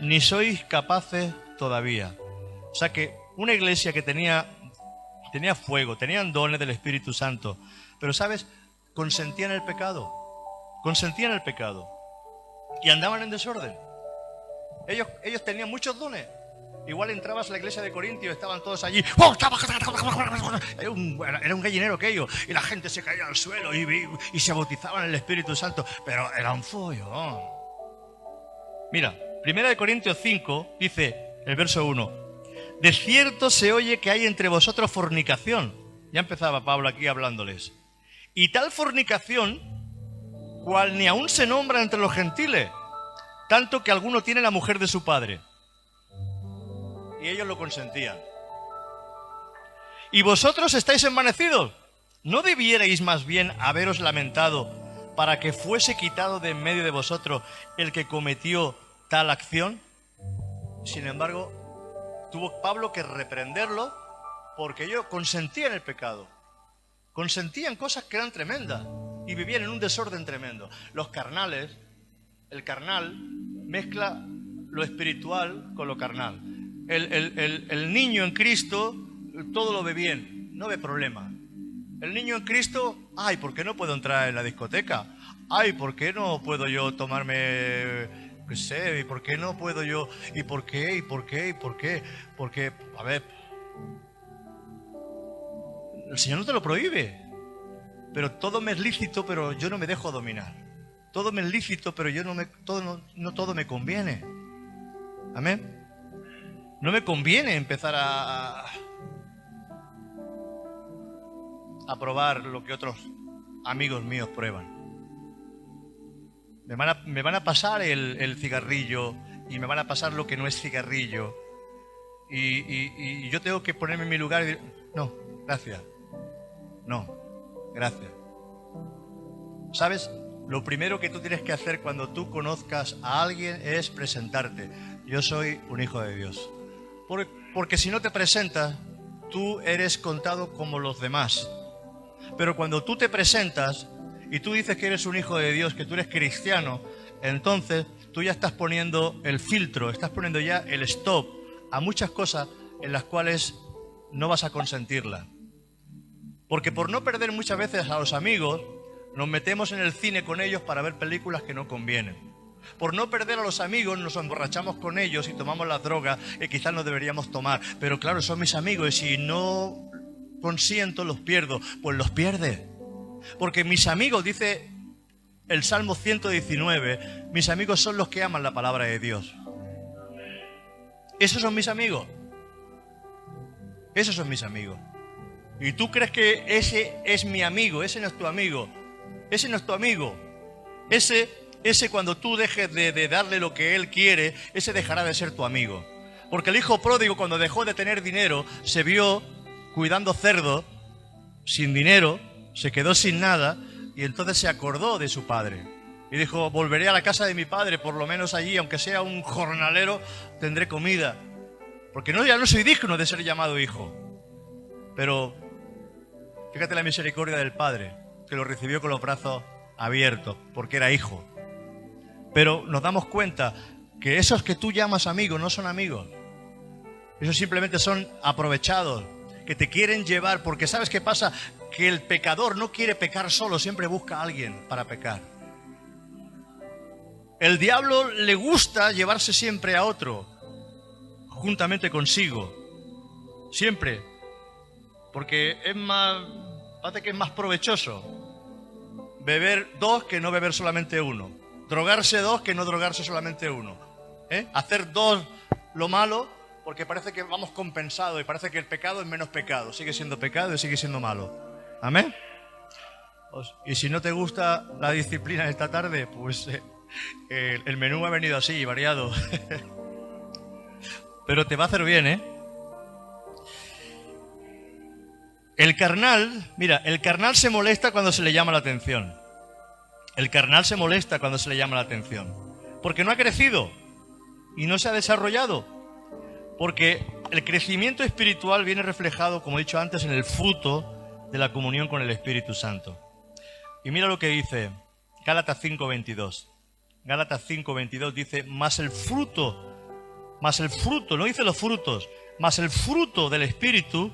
ni sois capaces todavía. O sea que una iglesia que tenía fuego, tenían dones del Espíritu Santo, pero ¿sabes? Consentían el pecado, y andaban en desorden. Ellos tenían muchos dones. Igual entrabas a la iglesia de Corintios, estaban todos allí, era un gallinero aquello, y la gente se caía al suelo y se bautizaban en el Espíritu Santo, pero era un follón. Mira, 1 Corintios 5 dice, el verso 1: de cierto se oye que hay entre vosotros fornicación. Ya empezaba Pablo aquí hablándoles. Y tal fornicación, cual ni aún se nombra entre los gentiles, tanto que alguno tiene la mujer de su padre. Y ellos lo consentían. Y vosotros estáis envanecidos. ¿No debierais más bien haberos lamentado para que fuese quitado de en medio de vosotros el que cometió tal acción? Sin embargo, tuvo Pablo que reprenderlo porque ellos consentían el pecado. Consentían cosas que eran tremendas y vivían en un desorden tremendo. Los carnales, el carnal mezcla lo espiritual con lo carnal. El niño en Cristo todo lo ve bien, no ve problema. El niño en Cristo, ay, ¿por qué no puedo entrar en la discoteca? Ay, ¿por qué no puedo yo tomarme, qué sé, y por qué no puedo yo, y por qué? Porque, a ver, el Señor no te lo prohíbe, pero todo me es lícito, pero yo no me dejo dominar. Todo me es lícito, pero yo no todo me conviene. Amén. No me conviene empezar a probar lo que otros amigos míos prueban. Me van a pasar el cigarrillo y me van a pasar lo que no es cigarrillo. Y yo tengo que ponerme en mi lugar y decir, no, gracias. No, gracias. ¿Sabes? Lo primero que tú tienes que hacer cuando tú conozcas a alguien es presentarte. Yo soy un hijo de Dios. Porque si no te presentas, tú eres contado como los demás. Pero cuando tú te presentas y tú dices que eres un hijo de Dios, que tú eres cristiano, entonces tú ya estás poniendo el filtro, estás poniendo ya el stop a muchas cosas en las cuales no vas a consentirla. Porque por no perder muchas veces a los amigos, nos metemos en el cine con ellos para ver películas que no convienen. Por no perder a los amigos, nos emborrachamos con ellos y tomamos las drogas que quizás no deberíamos tomar. Pero claro, son mis amigos y si no consiento, los pierdo. Pues los pierdes. Porque mis amigos, dice el Salmo 119, mis amigos son los que aman la palabra de Dios. Esos son mis amigos. Esos son mis amigos. Y tú crees que ese es mi amigo, ese no es tu amigo. Ese no es tu amigo. Ese cuando tú dejes de darle lo que él quiere, ese dejará de ser tu amigo. Porque el hijo pródigo, cuando dejó de tener dinero, se vio cuidando cerdos, sin dinero, se quedó sin nada y entonces se acordó de su padre. Y dijo, volveré a la casa de mi padre, por lo menos allí, aunque sea un jornalero, tendré comida. Porque no, ya no soy digno de ser llamado hijo. Pero fíjate la misericordia del padre, que lo recibió con los brazos abiertos, porque era hijo. Pero nos damos cuenta que esos que tú llamas amigos no son amigos. Esos simplemente son aprovechados, que te quieren llevar, porque ¿sabes qué pasa? Que el pecador no quiere pecar solo, siempre busca a alguien para pecar. El diablo le gusta llevarse siempre a otro, juntamente consigo. Siempre. Porque parece que es más provechoso beber dos que no beber solamente uno. Drogarse dos que no drogarse solamente uno. Hacer dos lo malo, porque parece que vamos compensados y parece que el pecado es menos pecado. Sigue siendo pecado y sigue siendo malo. ¿Amén? Y si no te gusta la disciplina esta tarde, pues el menú ha venido así, variado. Pero te va a hacer bien, ¿eh? El carnal, mira, el carnal se molesta cuando se le llama la atención. El carnal se molesta cuando se le llama la atención. Porque no ha crecido y no se ha desarrollado. Porque el crecimiento espiritual viene reflejado, como he dicho antes, en el fruto de la comunión con el Espíritu Santo. Y mira lo que dice Gálatas 5:22. Gálatas 5:22 dice, mas el fruto, no dice los frutos, mas el fruto del Espíritu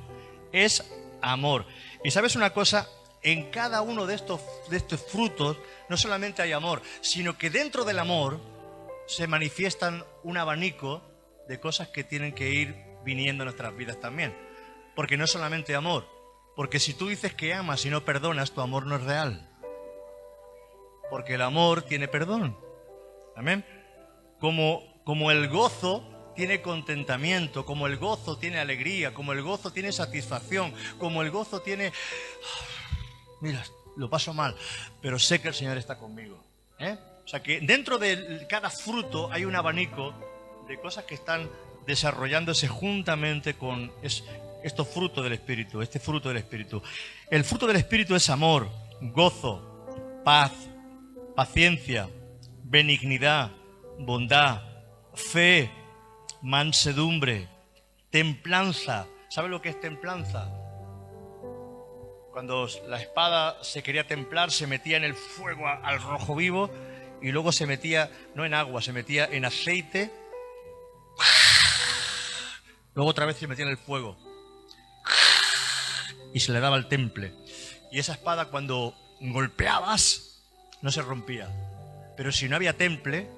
es amor. Y sabes una cosa, en cada uno de estos frutos no solamente hay amor, sino que dentro del amor se manifiestan un abanico de cosas que tienen que ir viniendo a nuestras vidas también. Porque no es solamente amor, porque si tú dices que amas y no perdonas, tu amor no es real. Porque el amor tiene perdón. Amén. Como el gozo tiene contentamiento, como el gozo tiene alegría, como el gozo tiene satisfacción, como el gozo tiene... Mira, lo paso mal, pero sé que el Señor está conmigo. O sea que dentro de cada fruto hay un abanico de cosas que están desarrollándose juntamente con estos frutos del Espíritu, este fruto del Espíritu. El fruto del Espíritu es amor, gozo, paz, paciencia, benignidad, bondad, fe, mansedumbre, templanza. ¿Sabe lo que es templanza? Cuando la espada se quería templar, se metía en el fuego al rojo vivo y luego se metía, no en agua, se metía en aceite. Luego otra vez se metía en el fuego y se le daba el temple. Y esa espada cuando golpeabas no se rompía. Pero si no había temple,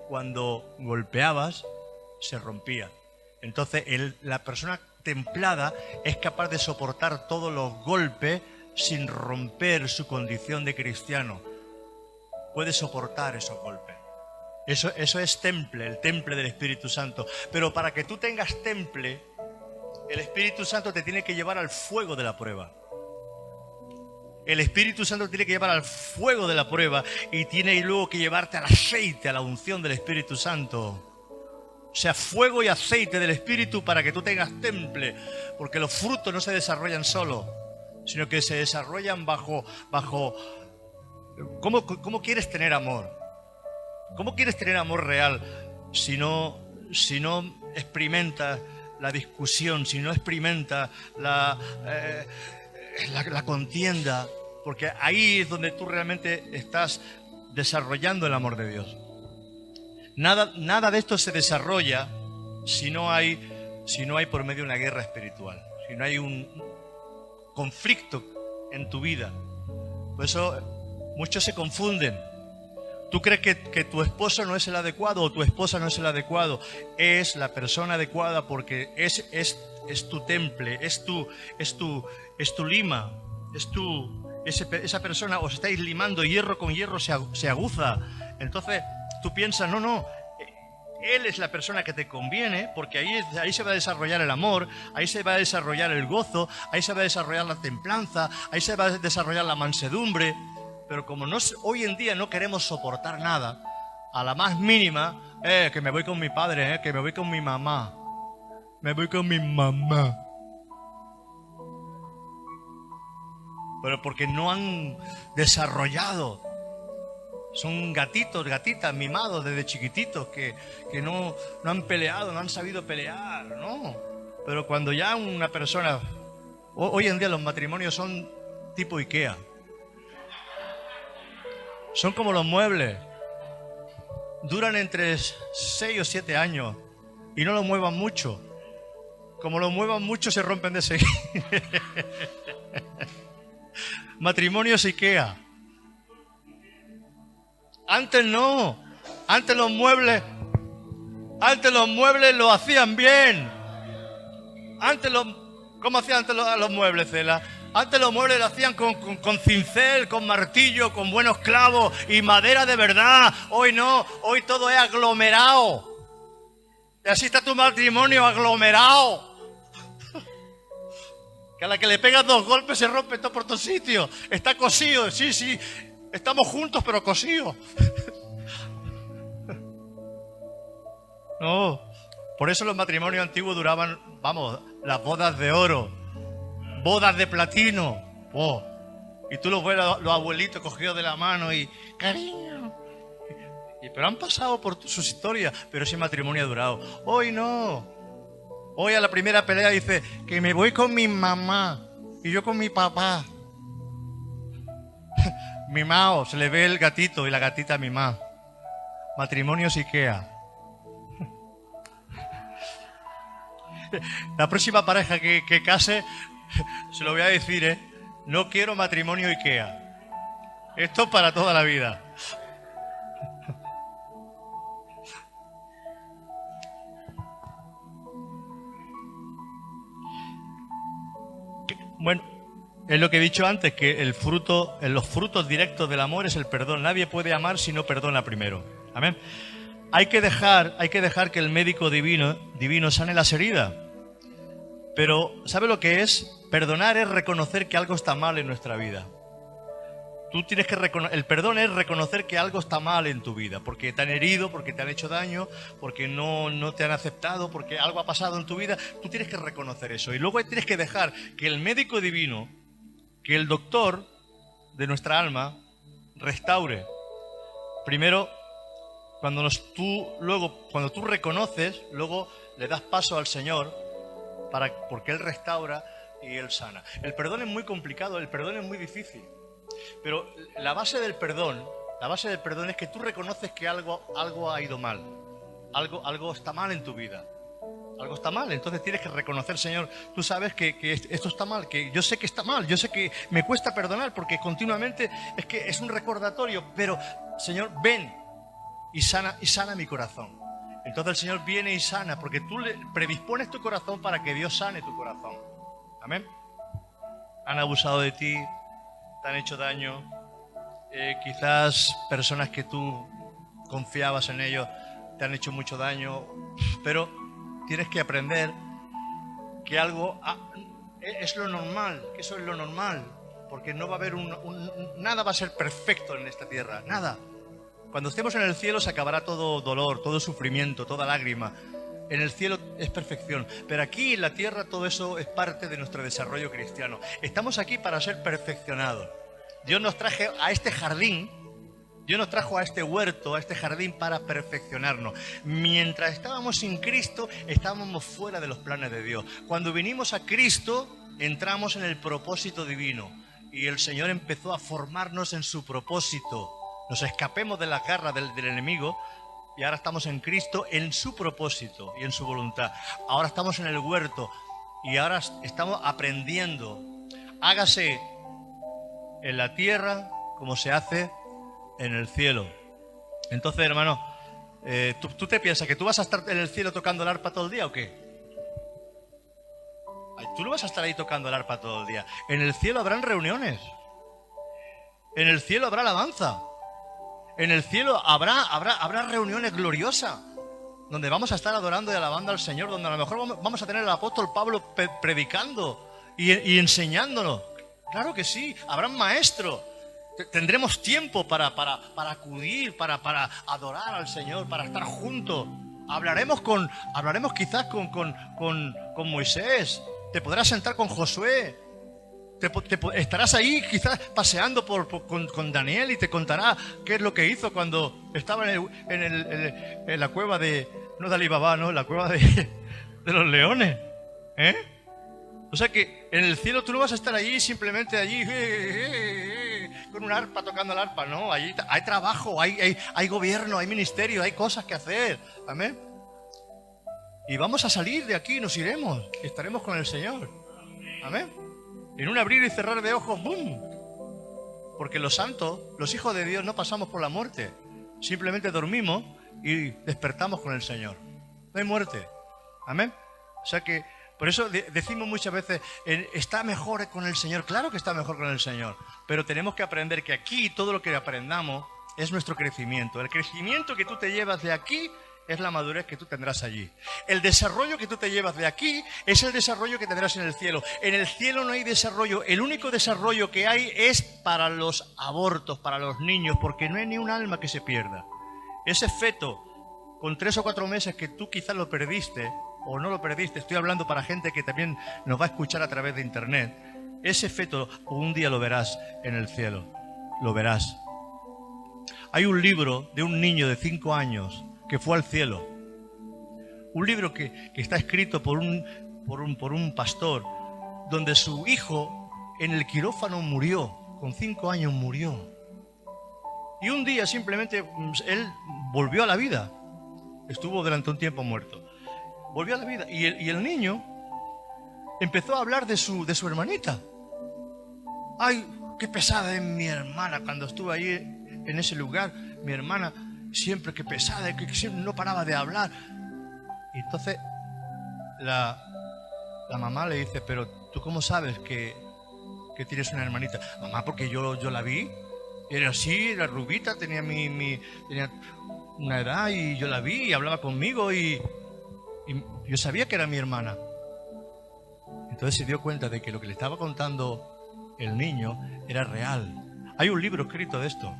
cuando golpeabas se rompía. Entonces la persona templada es capaz de soportar todos los golpes sin romper su condición de cristiano. Puede soportar esos golpes. Eso es temple, el temple del Espíritu Santo. Pero para que tú tengas temple, el Espíritu Santo te tiene que llevar al fuego de la prueba. El Espíritu Santo te tiene que llevar al fuego de la prueba y tiene luego que llevarte al aceite, a la unción del Espíritu Santo. O sea, fuego y aceite del Espíritu para que tú tengas temple. Porque los frutos no se desarrollan solo, sino que se desarrollan bajo... ¿Cómo quieres tener amor? ¿Cómo quieres tener amor real si no experimentas la discusión, si no experimentas la contienda? Porque ahí es donde tú realmente estás desarrollando el amor de Dios. Nada de esto se desarrolla si no hay por medio de una guerra espiritual, si no hay un conflicto en tu vida. Por eso muchos se confunden. Tú crees que tu esposo no es el adecuado o tu esposa no es el adecuado. Es la persona adecuada porque es tu temple, es tu lima, esa persona. Os estáis limando, hierro con hierro se aguza. Entonces tú piensas, no, él es la persona que te conviene, porque ahí se va a desarrollar el amor, ahí se va a desarrollar el gozo, ahí se va a desarrollar la templanza, ahí se va a desarrollar la mansedumbre. Pero como hoy en día no queremos soportar nada, a la más mínima, que me voy con mi padre, que me voy con mi mamá, me voy con mi mamá. pero porque no han desarrollado. Son gatitos, gatitas mimados desde chiquititos que no han peleado, no han sabido pelear, ¿no? Pero cuando ya una persona... Hoy en día los matrimonios son tipo IKEA. Son como los muebles. Duran entre 6 o 7 años y no lo muevan mucho. Como lo muevan mucho se rompen de seguida. Matrimonios IKEA. Antes no. Antes los muebles lo hacían bien. ¿Cómo hacían antes los muebles, Cela? Antes los muebles lo hacían con cincel, con martillo, con buenos clavos y madera de verdad. Hoy no, hoy todo es aglomerado. Y así está tu matrimonio aglomerado. Que a la que le pegas 2 golpes se rompe todo por todos sitios. Está cosido, sí. Estamos juntos pero cosidos. No, por eso los matrimonios antiguos duraban, las bodas de oro, bodas de platino. Oh, y tú los ves los abuelitos cogidos de la mano y cariño. Pero han pasado por sus historias, pero ese matrimonio ha durado. Hoy no. Hoy a la primera pelea dice que me voy con mi mamá y yo con mi papá. Mimao, se le ve el gatito y la gatita mimá. Matrimonios IKEA. La próxima pareja que case, se lo voy a decir, no quiero matrimonio IKEA. Esto es para toda la vida. Bueno, es lo que he dicho antes, que los frutos directos del amor es el perdón. Nadie puede amar si no perdona primero. Amén. Hay que dejar que el médico divino sane las heridas. Pero, ¿sabe lo que es? Perdonar es reconocer que algo está mal en nuestra vida. Tú tienes que el perdón es reconocer que algo está mal en tu vida, porque te han herido, porque te han hecho daño, porque no te han aceptado, porque algo ha pasado en tu vida. Tú tienes que reconocer eso. Y luego tienes que dejar que el médico divino, que el doctor de nuestra alma, restaure. Primero, cuando tú reconoces, luego le das paso al Señor, porque Él restaura y Él sana. El perdón es muy complicado, el perdón es muy difícil. Pero la base del perdón es que tú reconoces que algo ha ido mal. Algo está mal en tu vida. Algo está mal, entonces tienes que reconocer, Señor, tú sabes que esto está mal, que yo sé que está mal, yo sé que me cuesta perdonar porque continuamente es un recordatorio, pero Señor, ven y sana mi corazón. Entonces el Señor viene y sana porque tú le predispones tu corazón para que Dios sane tu corazón. Amén. Han abusado de ti, te han hecho daño, quizás personas que tú confiabas en ellos te han hecho mucho daño, pero tienes que aprender que algo es lo normal, que eso es lo normal, porque no va a haber nada va a ser perfecto en esta tierra, nada. Cuando estemos en el cielo se acabará todo dolor, todo sufrimiento, toda lágrima. En el cielo es perfección, pero aquí en la tierra todo eso es parte de nuestro desarrollo cristiano. Estamos aquí para ser perfeccionados. Dios nos trajo a este jardín, Dios nos trajo a este huerto, a este jardín para perfeccionarnos. Mientras estábamos sin Cristo, estábamos fuera de los planes de Dios. Cuando vinimos a Cristo, entramos en el propósito divino y el Señor empezó a formarnos en su propósito. Nos escapemos de las garras del enemigo y ahora estamos en Cristo, en su propósito y en su voluntad. Ahora estamos en el huerto y ahora estamos aprendiendo. Hágase en la tierra como se hace en el cielo. Entonces, hermano, ¿tú te piensas que tú vas a estar en el cielo tocando el arpa todo el día o qué? Tú no vas a estar ahí tocando el arpa todo el día. En el cielo habrán reuniones. En el cielo habrá alabanza. En el cielo habrá reuniones gloriosas donde vamos a estar adorando y alabando al Señor, donde a lo mejor vamos a tener al apóstol Pablo predicando y enseñándonos. Claro que sí, habrán maestros. Tendremos tiempo para acudir, para adorar al Señor, para estar juntos. Hablaremos quizás con Moisés. Te podrás sentar con Josué. Estarás ahí quizás paseando con Daniel y te contará qué es lo que hizo cuando estaba en la cueva de, no de Alibaba, no, la cueva de los leones. O sea que en el cielo tú no vas a estar allí simplemente allí con un arpa tocando el arpa, no, allí hay trabajo, hay gobierno, hay ministerio, hay cosas que hacer. Amén. Y vamos a salir de aquí, nos iremos, estaremos con el Señor. Amén. En un abrir y cerrar de ojos, ¡bum! Porque los santos, los hijos de Dios, no pasamos por la muerte. Simplemente dormimos y despertamos con el Señor. No hay muerte. Amén. O sea que, por eso decimos muchas veces, está mejor con el Señor. Claro que está mejor con el Señor. Pero tenemos que aprender que aquí todo lo que aprendamos es nuestro crecimiento. El crecimiento que tú te llevas de aquí es la madurez que tú tendrás allí. El desarrollo que tú te llevas de aquí es el desarrollo que tendrás en el cielo. En el cielo no hay desarrollo. El único desarrollo que hay es para los abortos, para los niños, porque no hay ni un alma que se pierda. Ese feto, con 3 o 4 meses que tú quizás lo perdiste o no lo perdiste, estoy hablando para gente que también nos va a escuchar a través de internet, ese feto un día lo verás en el cielo. Lo verás. Hay un libro de un niño de 5 años que fue al cielo. Un libro que está escrito por un pastor, donde su hijo en el quirófano murió, con 5 años murió. Y un día simplemente él volvió a la vida. Estuvo durante un tiempo muerto. Volvió a la vida. Y el niño empezó a hablar de su hermanita. Ay, qué pesada es mi hermana. Cuando estuve ahí en ese lugar, mi hermana siempre que pesada, que siempre no paraba de hablar. Y entonces la mamá le dice, pero ¿tú cómo sabes que tienes una hermanita? Mamá, porque yo la vi, era así, era rubita, tenía una edad y yo la vi y hablaba conmigo y yo sabía que era mi hermana. Entonces se dio cuenta de que lo que le estaba contando el niño era real. Hay un libro escrito de esto,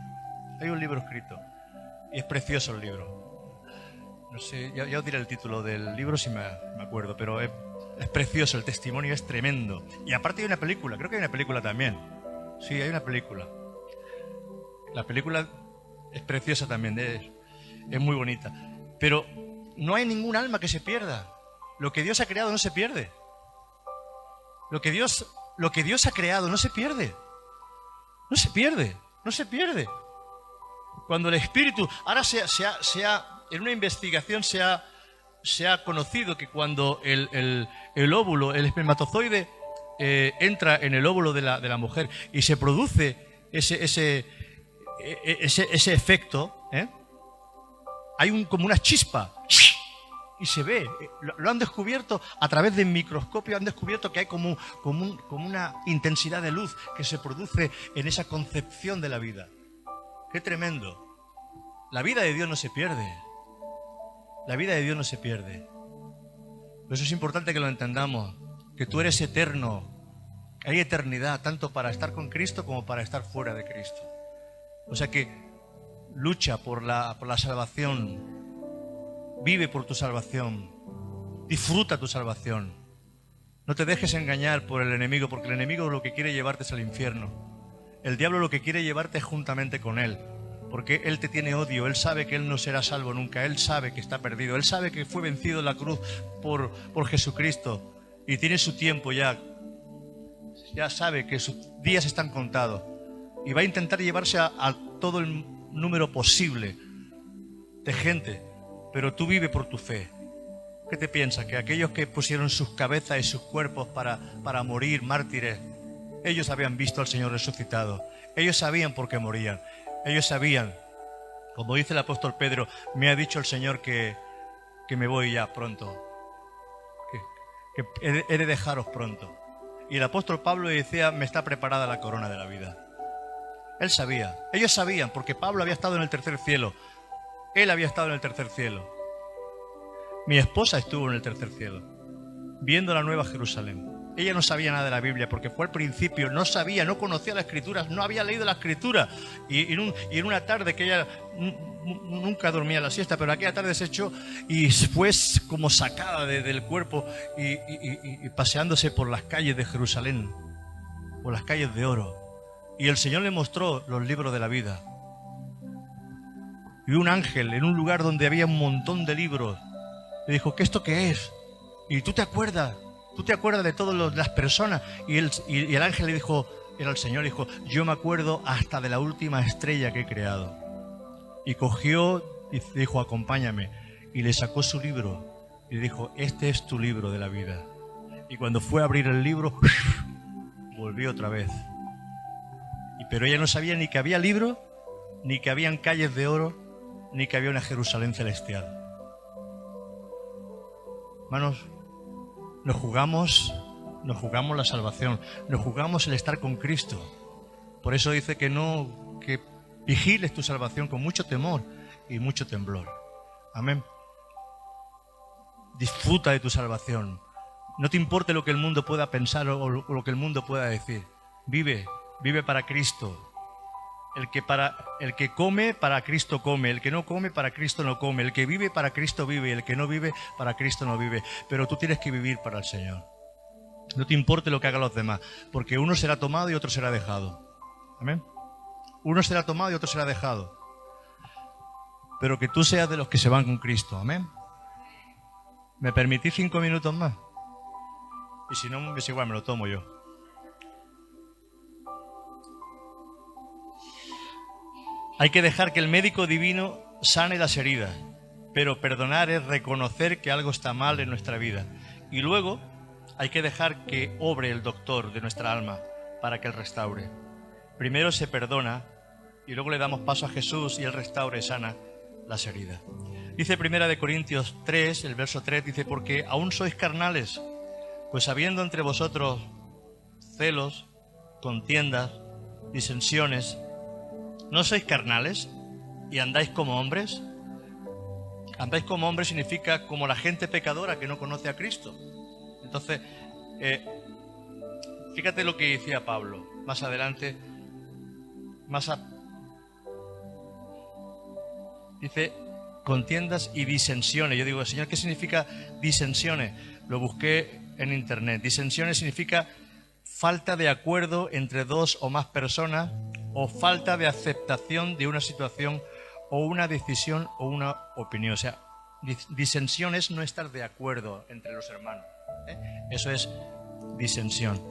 hay un libro escrito. Y es precioso el libro. No sé, ya os diré el título del libro si me acuerdo, pero es precioso, el testimonio es tremendo. Y aparte hay una película, creo que hay una película también. Sí, hay una película. La película es preciosa también, es muy bonita. Pero no hay ningún alma que se pierda. Lo que Dios ha creado no se pierde. Lo que Dios ha creado no se pierde. No se pierde, no se pierde. Cuando el espíritu, ahora en una investigación se ha conocido que cuando el óvulo, el espermatozoide entra en el óvulo de la mujer y se produce ese efecto, hay como una chispa y se ve, lo han descubierto a través del microscopio, han descubierto que hay como una intensidad de luz que se produce en esa concepción de la vida. ¡Qué tremendo! La vida de Dios no se pierde. La vida de Dios no se pierde. Por eso es importante que lo entendamos, que tú eres eterno. Hay eternidad, tanto para estar con Cristo como para estar fuera de Cristo. O sea que lucha por la salvación. Vive por tu salvación. Disfruta tu salvación. No te dejes engañar por el enemigo, porque el enemigo lo que quiere llevarte es al infierno. El diablo lo que quiere llevarte es juntamente con él, porque él te tiene odio, él sabe que él no será salvo nunca, él sabe que está perdido, él sabe que fue vencido en la cruz por Jesucristo y tiene su tiempo ya sabe que sus días están contados y va a intentar llevarse a todo el número posible de gente, pero tú vive por tu fe. ¿Qué te piensas? Que aquellos que pusieron sus cabezas y sus cuerpos para morir mártires, ellos habían visto al Señor resucitado, ellos sabían por qué morían, ellos sabían, como dice el apóstol Pedro, me ha dicho el Señor que me voy ya pronto, que he de dejaros pronto. Y el apóstol Pablo decía, me está preparada la corona de la vida. Él sabía, ellos sabían, porque Pablo había estado en el tercer cielo, él había estado en el tercer cielo. Mi esposa estuvo en el tercer cielo, viendo la nueva Jerusalén. Ella no sabía nada de la Biblia porque fue al principio, no sabía, no conocía las Escrituras, no había leído la Escritura. Y en una tarde que ella nunca dormía la siesta, pero aquella tarde se echó y fue como sacada del cuerpo y paseándose por las calles de Jerusalén. o las calles de oro. Y el Señor le mostró los libros de la vida. Y un ángel en un lugar donde había un montón de libros le dijo, ¿qué esto qué es? Y tú te acuerdas de todas las personas. Y el ángel le dijo, era el Señor, dijo, yo me acuerdo hasta de la última estrella que he creado. Y cogió y dijo, acompáñame. Y le sacó su libro y le dijo, este es tu libro de la vida. Y cuando fue a abrir el libro, volvió otra vez. Pero ella no sabía ni que había libro, ni que habían calles de oro, ni que había una Jerusalén celestial. Hermanos, nos jugamos la salvación, nos jugamos el estar con Cristo. Por eso dice que vigiles tu salvación con mucho temor y mucho temblor. Amén. Disfruta de tu salvación. No te importe lo que el mundo pueda pensar o lo que el mundo pueda decir. Vive para Cristo. El que come, para Cristo come. El que no come, para Cristo no come. El que vive, para Cristo vive. El que no vive, para Cristo no vive. Pero tú tienes que vivir para el Señor. No te importe lo que hagan los demás, porque uno será tomado y otro será dejado. Amén. Uno será tomado y otro será dejado. Pero que tú seas de los que se van con Cristo. Amén. ¿Me permitís 5 minutos más? Y si no, es igual, me lo tomo yo. Hay que dejar que el médico divino sane las heridas, pero perdonar es reconocer que algo está mal en nuestra vida. Y luego hay que dejar que obre el doctor de nuestra alma para que Él restaure. Primero se perdona y luego le damos paso a Jesús y Él restaura y sana las heridas. Dice 1 Corintios 3, el verso 3, dice, porque aún sois carnales, pues habiendo entre vosotros celos, contiendas, disensiones, ¿no sois carnales y andáis como hombres? Andáis como hombres significa como la gente pecadora que no conoce a Cristo. Entonces, fíjate lo que decía Pablo más adelante, dice contiendas y disensiones. Yo digo, Señor, ¿qué significa disensiones? Lo busqué en internet. Disensiones significa falta de acuerdo entre dos o más personas o falta de aceptación de una situación o una decisión o una opinión. O sea, disensión es no estar de acuerdo entre los hermanos. Eso es disensión.